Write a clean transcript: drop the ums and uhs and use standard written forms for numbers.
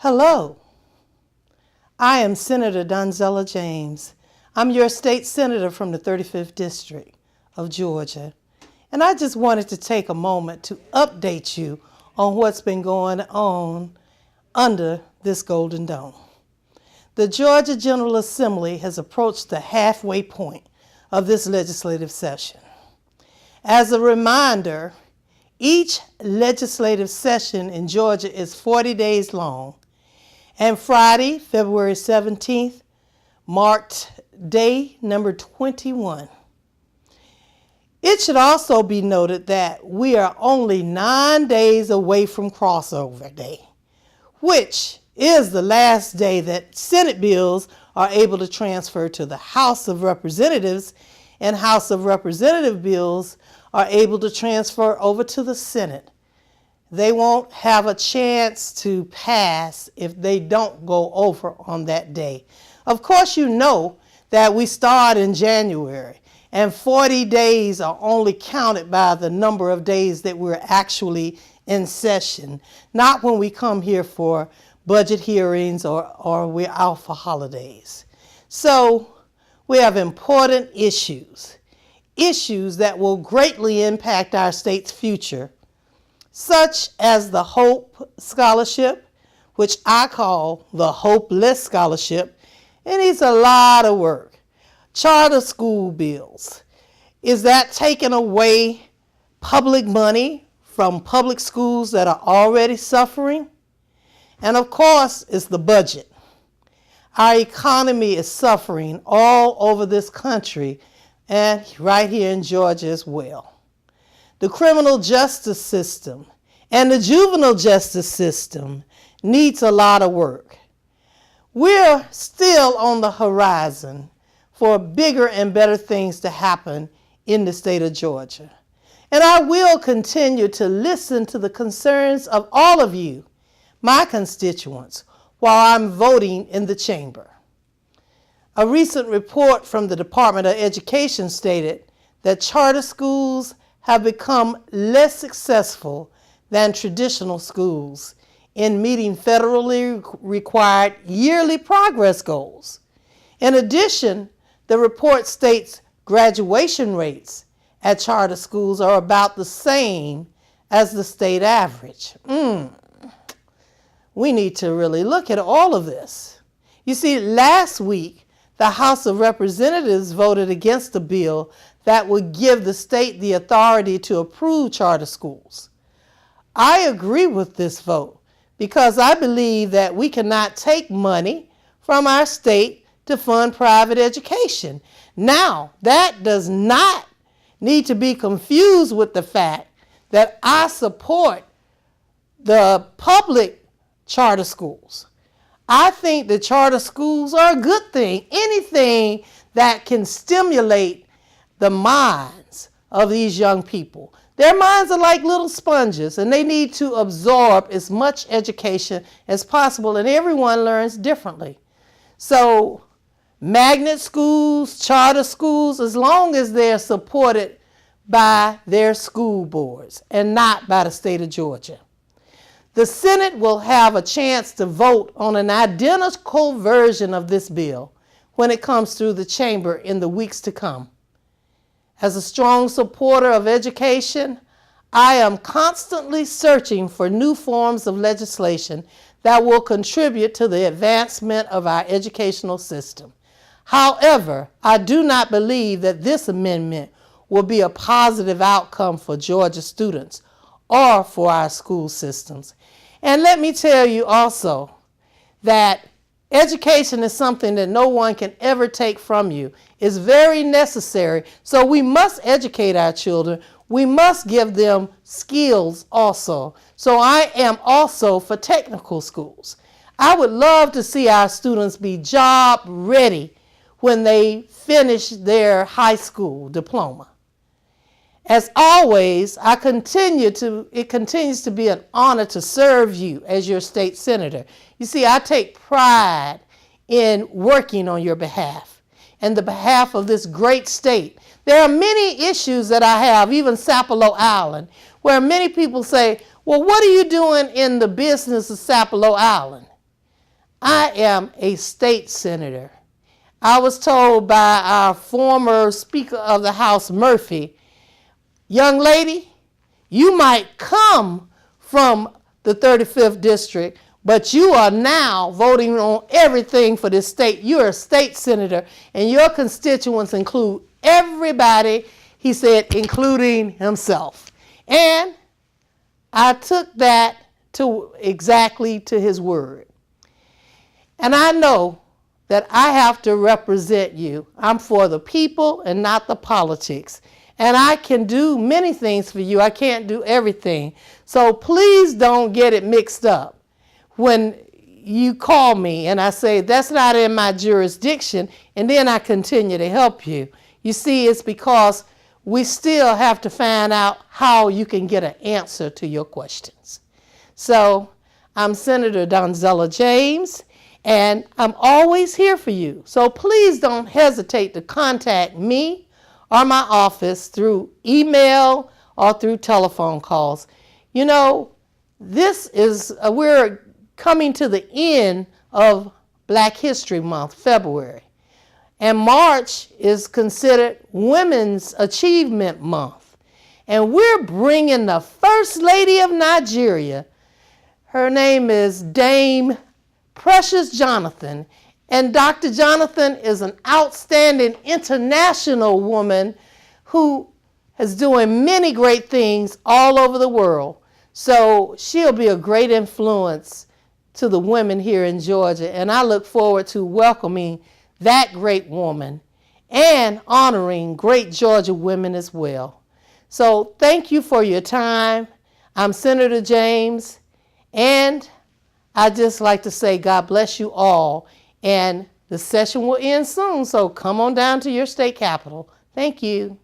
Hello, I am Senator Donzella James. I'm your state senator from the 35th District of Georgia. And I just wanted to take a moment to update you on what's been going on under this Golden Dome. The Georgia General Assembly has approached the halfway point of this legislative session. As a reminder, each legislative session in Georgia is 40 days long, and Friday, February 17th, marked day number 21. It should also be noted that we are only 9 days away from crossover day, which is the last day that Senate bills are able to transfer to the House of Representatives, and House of Representative bills are able to transfer over to the Senate. They won't have a chance to pass if they don't go over on that day. Of course, you know that we start in January, and 40 days are only counted by the number of days that we're actually in session, not when we come here for budget hearings or we're out for holidays. So we have important issues that will greatly impact our state's future, such as the HOPE Scholarship, which I call the Hopeless Scholarship. It needs a lot of work. Charter school bills. Is that taking away public money from public schools that are already suffering? And of course, it's the budget. Our economy is suffering all over this country and right here in Georgia as well. The criminal justice system and the juvenile justice system needs a lot of work. We're still on the horizon for bigger and better things to happen in the state of Georgia. And I will continue to listen to the concerns of all of you, my constituents, while I'm voting in the chamber. A recent report from the Department of Education stated that charter schools have become less successful than traditional schools in meeting federally required yearly progress goals. In addition, the report states graduation rates at charter schools are about the same as the state average. We need to really look at all of this. You see, last week, the House of Representatives voted against a bill that would give the state the authority to approve charter schools. I agree with this vote because I believe that we cannot take money from our state to fund private education. Now, that does not need to be confused with the fact that I support the public charter schools. I think the charter schools are a good thing. Anything that can stimulate the minds of these young people. Their minds are like little sponges, and they need to absorb as much education as possible, and everyone learns differently. So magnet schools, charter schools, as long as they're supported by their school boards and not by the state of Georgia. The Senate will have a chance to vote on an identical version of this bill when it comes through the chamber in the weeks to come. As a strong supporter of education, I am constantly searching for new forms of legislation that will contribute to the advancement of our educational system. However, I do not believe that this amendment will be a positive outcome for Georgia students or for our school systems. And let me tell you also that education is something that no one can ever take from you. It's very necessary. So we must educate our children. We must give them skills also. So I am also for technical schools. I would love to see our students be job ready when they finish their high school diploma. As always, it continues to be an honor to serve you as your state senator. You see, I take pride in working on your behalf and the behalf of this great state. There are many issues that I have, even Sapelo Island, where many people say, well, what are you doing in the business of Sapelo Island? I am a state senator. I was told by our former Speaker of the House, Murphy, young lady, you might come from the 35th district, but you are now voting on everything for this state. You're a state senator, and your constituents include everybody, he said, including himself. And I took that exactly to his word. And I know that I have to represent you. I'm for the people and not the politics. And I can do many things for you. I can't do everything. So please don't get it mixed up. When you call me and I say, that's not in my jurisdiction, and then I continue to help you. You see, it's because we still have to find out how you can get an answer to your questions. So I'm Senator Donzella James, and I'm always here for you. So please don't hesitate to contact me or my office through email or through telephone calls. You know, we're coming to the end of Black History Month, February. And March is considered Women's Achievement Month. And we're bringing the First Lady of Nigeria. Her name is Dame Precious Jonathan. And Dr. Jonathan is an outstanding international woman who is doing many great things all over the world. So she'll be a great influence to the women here in Georgia. And I look forward to welcoming that great woman and honoring great Georgia women as well. So thank you for your time. I'm Senator James, and I just like to say God bless you all. And the session will end soon, so come on down to your state capitol. Thank you.